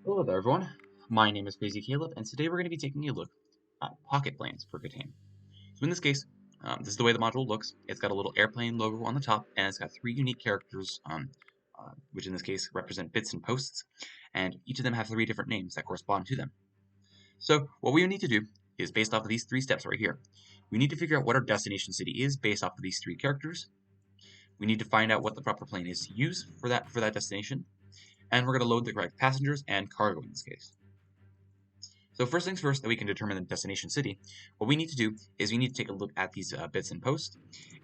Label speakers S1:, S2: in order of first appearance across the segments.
S1: Hello there, everyone. My name is Crazy Caleb, and today we're going to be taking a look at Pocket Planes for KTANE. So in this case, this is the way the module looks. It's got a little airplane logo on the top, and it's got three unique characters, which in this case represent bits and posts, and each of them have three different names that correspond to them. So what we need to do is, based off of these three steps right here, we need to figure out what our destination city is based off of these three characters. We need to find out what the proper plane is to use for that destination, and we're going to load the correct passengers and cargo in this case. So first things first, that we can determine the destination city, what we need to do is we need to take a look at these bits and posts,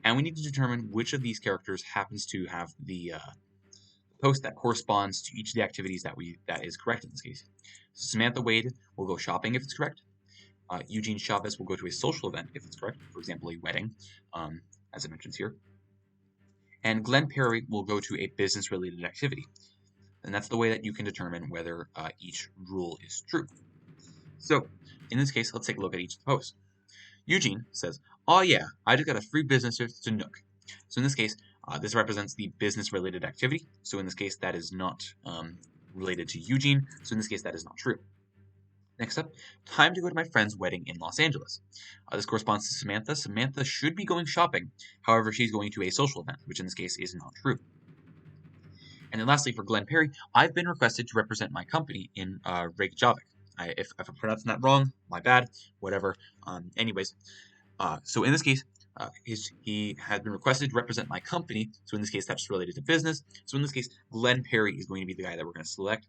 S1: and we need to determine which of these characters happens to have the post that corresponds to each of the activities that is correct in this case. So Samantha Wade will go shopping if it's correct. Eugene Chavez will go to a social event if it's correct, for example, a wedding, as it mentions here. And Glenn Perry will go to a business-related activity. And that's the way that you can determine whether each rule is true. So, in this case, let's take a look at each of the posts. Eugene says, "Oh yeah, I just got a free business trip to Nook." So in this case, this represents the business-related activity. So in this case, that is not related to Eugene. So in this case, that is not true. Next up, time to go to my friend's wedding in Los Angeles. This corresponds to Samantha. Samantha should be going shopping. However, she's going to a social event, which in this case is not true. And then lastly, for Glenn Perry, I've been requested to represent my company in Reykjavik. If I'm pronouncing that wrong, my bad, whatever. Anyways, so in this case, he has been requested to represent my company. So in this case, that's related to business. So in this case, Glenn Perry is going to be the guy that we're going to select,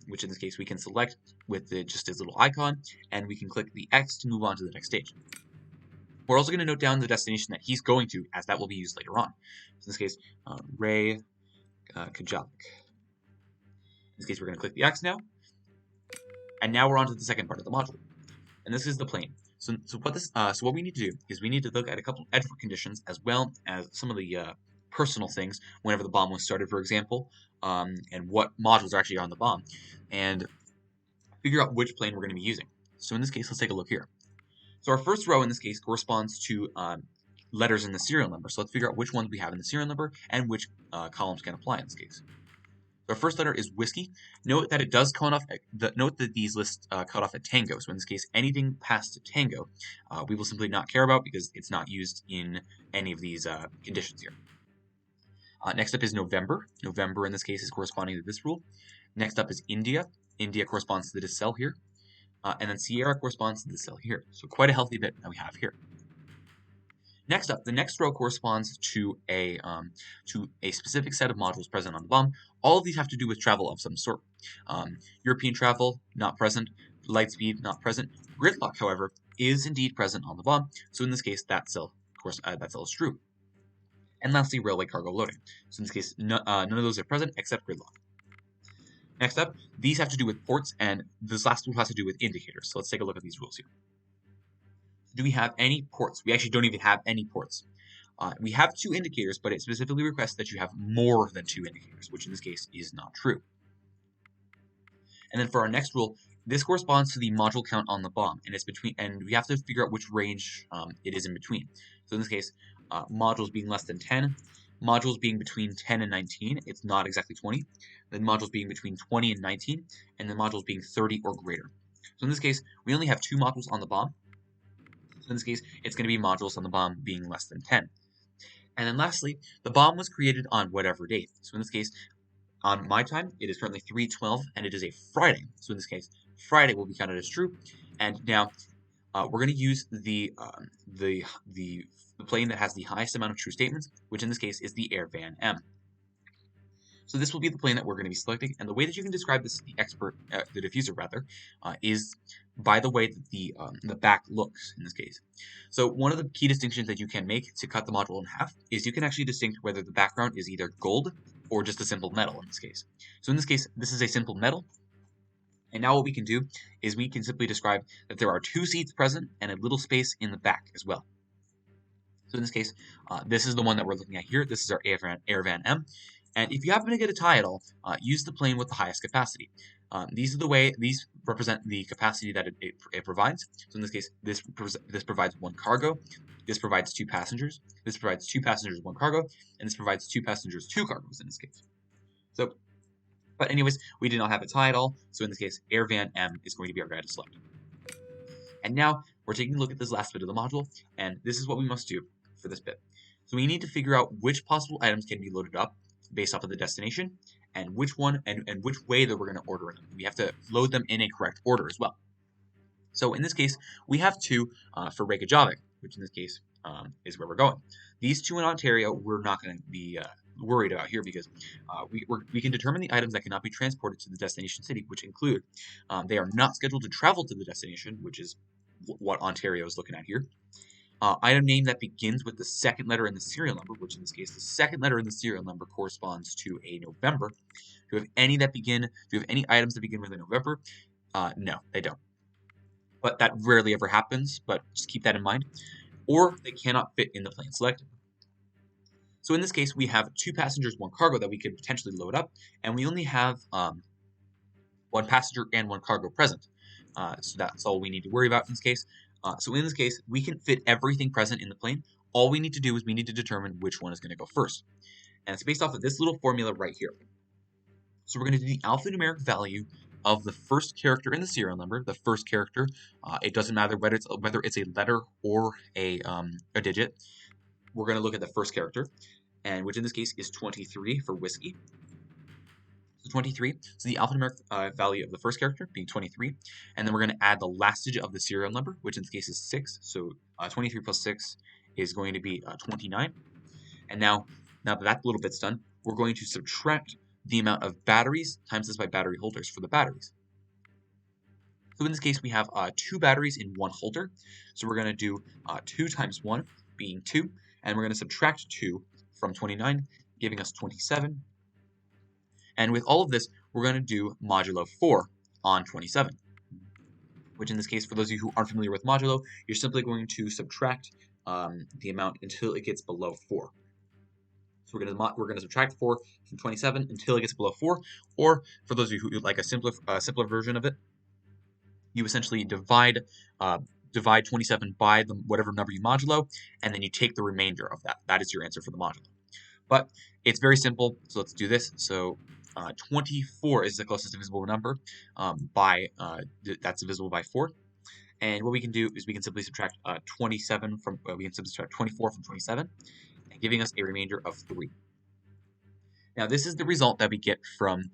S1: which in this case we can select with just his little icon, and we can click the X to move on to the next stage. We're also going to note down the destination that he's going to, as that will be used later on. So in this case, Reykjavik. In this case, we're going to click the X now. And now we're on to the second part of the module. And this is the plane. So what we need to do is we need to look at a couple of export conditions as well as some of the personal things whenever the bomb was started, for example, and what modules are actually on the bomb, and figure out which plane we're going to be using. So in this case, let's take a look here. So our first row in this case corresponds to letters in the serial number. So let's figure out which ones we have in the serial number and which columns can apply in this case. Our first letter is whiskey. Note that it does cut off. Note that these lists cut off at tango. So in this case, anything past tango, we will simply not care about because it's not used in any of these conditions here. Next up is November. November in this case is corresponding to this rule. Next up is India. India corresponds to this cell here, and then Sierra corresponds to this cell here. So quite a healthy bit that we have here. Next up, the next row corresponds to a specific set of modules present on the bomb. All of these have to do with travel of some sort. European travel, not present. Light speed, not present. Gridlock, however, is indeed present on the bomb. So in this case, that cell is true. And lastly, railway cargo loading. So in this case, none of those are present except gridlock. Next up, these have to do with ports, and this last rule has to do with indicators. So let's take a look at these rules here. Do we have any ports? We actually don't even have any ports. We have two indicators, but it specifically requests that you have more than two indicators, which in this case is not true. And then for our next rule, this corresponds to the module count on the bomb, and we have to figure out which range it is in between. So in this case, modules being less than 10, modules being between 10 and 19, it's not exactly 20, then modules being between 20 and 19, and then modules being 30 or greater. So in this case, we only have two modules on the bomb. So in this case, it's going to be modules on the bomb being less than 10. And then lastly, the bomb was created on whatever date. So in this case, on my time, it is currently 3:12, and it is a Friday. So in this case, Friday will be counted as true. And now we're going to use the plane that has the highest amount of true statements, which in this case is the Airvan M. So this will be the plane that we're going to be selecting, and the way that you can describe this, the diffuser rather, is by the way that the back looks in this case. So one of the key distinctions that you can make to cut the module in half is you can actually distinct whether the background is either gold or just a simple metal in this case. So in this case, this is a simple metal. And now what we can do is we can simply describe that there are two seats present and a little space in the back as well. So in this case, this is the one that we're looking at here. This is our Airvan M. And if you happen to get a tie at all, use the plane with the highest capacity. These represent the capacity that it provides. So in this case, this provides one cargo. This provides two passengers. This provides two passengers, one cargo. And this provides two passengers, two cargoes in this case. So But anyways, we did not have a tie at all, so in this case, Airvan M is going to be our guy to select. And now we're taking a look at this last bit of the module, and this is what we must do for this bit. So we need to figure out which possible items can be loaded up based off of the destination, and which one and which way that we're going to order them. We have to load them in a correct order as well. So in this case, we have two for Reykjavik, which in this case is where we're going. These two in Ontario, we're not going to be worried about here because we can determine the items that cannot be transported to the destination city, which include they are not scheduled to travel to the destination, which is what Ontario is looking at here. Item name that begins with the second letter in the serial number, which in this case, the second letter in the serial number corresponds to a November. Do you have any items that begin with a November? No, they don't. But that rarely ever happens, but just keep that in mind. Or they cannot fit in the plane selected. So in this case, we have 2 passengers, 1 cargo that we could potentially load up, and we only have 1 passenger and 1 cargo present. So that's all we need to worry about in this case. So in this case, we can fit everything present in the plane. All we need to do is we need to determine which one is going to go first. And it's based off of this little formula right here. So we're going to do the alphanumeric value of the first character in the serial number. The first character, it doesn't matter whether it's a letter or a digit. We're going to look at the first character, and which in this case is 23 for whiskey. So 23. So the alphanumeric value of the first character being 23, and then we're going to add the last digit of the serial number, which in this case is 6. So 23 plus 6 is going to be 29. And now that that little bit's done, we're going to subtract the amount of batteries times this by battery holders for the batteries. So in this case, we have 2 batteries in 1 holder. So we're going to do 2 times 1 being 2, and we're going to subtract 2 from 29, giving us 27. And with all of this, we're going to do modulo 4 on 27, which in this case, for those of you who aren't familiar with modulo, you're simply going to subtract the amount until it gets below 4. So we're gonna subtract 4 from 27 until it gets below 4, or for those of you who would like a simpler version of it, you essentially divide 27 by whatever number you modulo, and then you take the remainder of that. That is your answer for the modulo. But it's very simple, so let's do this. So 24 is the closest divisible number that's divisible by 4. And what we can do is we can simply subtract 24 from 27, giving us a remainder of 3. Now this is the result that we get from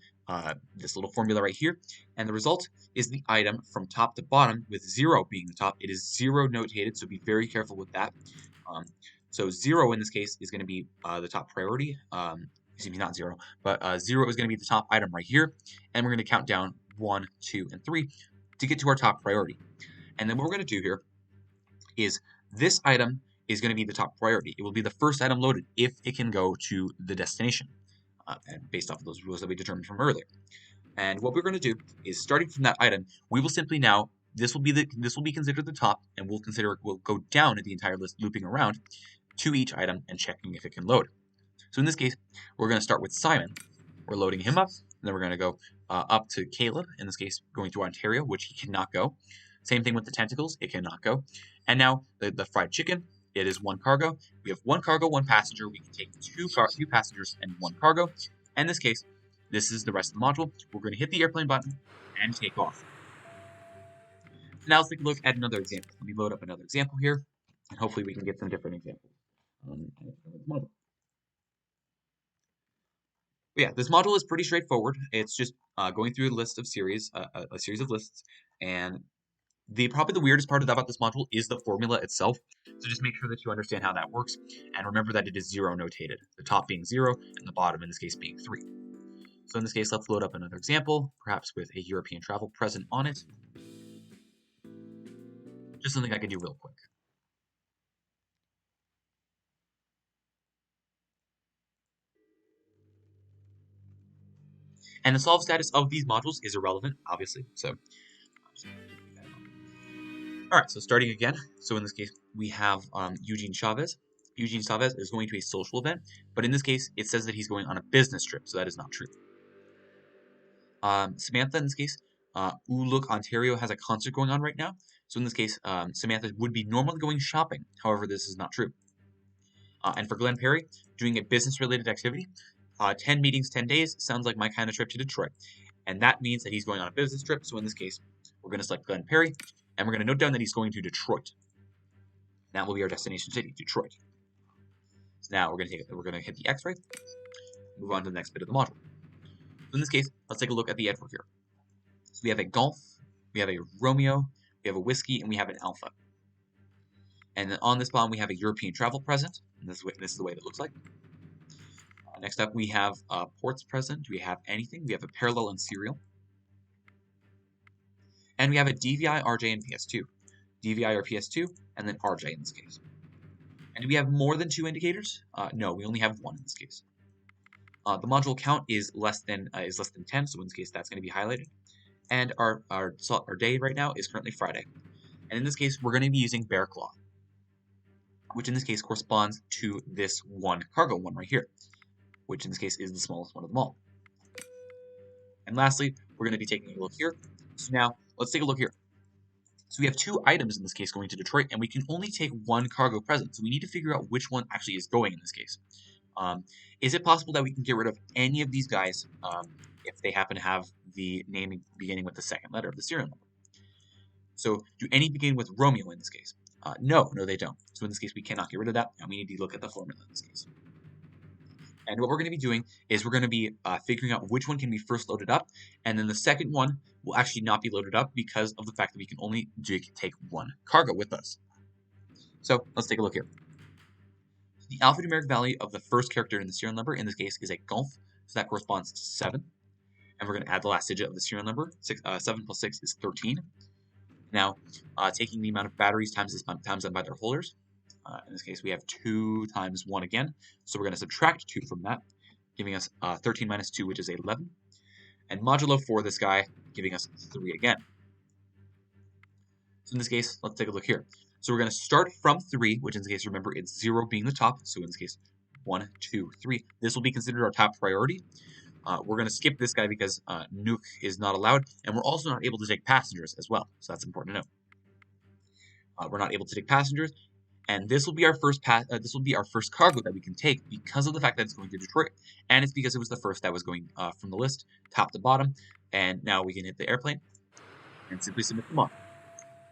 S1: this little formula right here, and the result is the item from top to bottom with 0 being the top. It is 0 notated, so be very careful with that. So 0 in this case is going to be the top priority. Excuse me, not 0, but 0 is going to be the top item right here, and we're going to count down 1, 2, and 3 to get to our top priority. And then what we're going to do here is this item is going to be the top priority. It will be the first item loaded if it can go to the destination, and based off of those rules that we determined from earlier. And what we're going to do is, starting from that item, we will simply now this will be considered the top, and we'll go down at the entire list, looping around to each item and checking if it can load. So in this case, we're going to start with Simon. We're loading him up, and then we're going to go up to Caleb. In this case, going to Ontario, which he cannot go. Same thing with the tentacles; it cannot go. And now the fried chicken. It is 1 cargo. We have 1 cargo, 1 passenger. We can take 2 passengers and 1 cargo. In this case, this is the rest of the module. We're going to hit the airplane button and take off. Now let's take a look at another example. Let me load up another example here, and hopefully we can get some different examples. But yeah, this module is pretty straightforward. It's just going through a list of series, a series of lists, and probably the weirdest part about this module is the formula itself. So just make sure that you understand how that works, and remember that it is 0 notated, the top being 0 and the bottom in this case being 3. So in this case, let's load up another example, perhaps with a European travel present on it. Just something I can do real quick. And the solve status of these modules is irrelevant, obviously. So all right, so starting again. So in this case, we have Eugene Chavez. Eugene Chavez is going to a social event, but in this case, it says that he's going on a business trip, so that is not true. Samantha, in this case, Look, Ontario has a concert going on right now. So in this case, Samantha would be normally going shopping. However, this is not true. And for Glenn Perry, doing a business-related activity, 10 meetings, 10 days sounds like my kind of trip to Detroit. And that means that he's going on a business trip. So in this case, we're going to select Glenn Perry, and we're going to note down that he's going to Detroit. That will be our destination city, Detroit. So now we're going to hit the X-ray, move on to the next bit of the module. So in this case, let's take a look at the Edward here. So we have a Golf, we have a Romeo, we have a Whiskey, and we have an Alpha. And then on this bomb, we have a European travel present. And this is the way that it looks like. Next up, we have ports present. Do we have anything? We have a parallel and serial. And we have a DVI, RJ, and PS2. DVI or PS2, and then RJ in this case. And do we have more than 2 indicators? No, we only have 1 in this case. The module count is less than 10, so in this case, that's going to be highlighted. And our day right now is currently Friday. And in this case, we're going to be using Bear Claw, which in this case corresponds to this one cargo one right here, which in this case is the smallest one of them all. And lastly, we're going to be taking a look here. So now, let's take a look here. So we have 2 items in this case going to Detroit, and we can only take 1 cargo present. So we need to figure out which one actually is going in this case. Is it possible that we can get rid of any of these guys if they happen to have the name beginning with the second letter of the serial number? So do any begin with Romeo in this case? No, they don't. So in this case, we cannot get rid of that, and we need to look at the formula in this case. And what we're going to be doing is we're going to be figuring out which one can be first loaded up, and then the second one will actually not be loaded up because of the fact that we can only take 1 cargo with us. So let's take a look here. The alphanumeric value of the first character in the serial number in this case is a Golf, so that corresponds to 7. And we're going to add the last digit of the serial number. 7 plus 6 is 13. Now, taking the amount of batteries times them by their holders. In this case, we have 2 times 1 again. So we're going to subtract 2 from that, giving us 13 minus 2, which is 11. And modulo for this guy, giving us 3 again. So in this case, let's take a look here. So we're going to start from 3, which in this case, remember, it's 0 being the top. So in this case, 1, 2, 3. This will be considered our top priority. We're going to skip this guy because nuke is not allowed, and we're also not able to take passengers as well. So that's important to know. We're not able to take passengers, and this will be our first cargo that we can take because of the fact that it's going to Detroit, and it's because it was the first that was going from the list, top to bottom. And now we can hit the airplane and simply submit them on.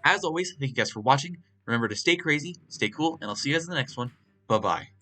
S1: As always, thank you guys for watching. Remember to stay crazy, stay cool, and I'll see you guys in the next one. Bye-bye.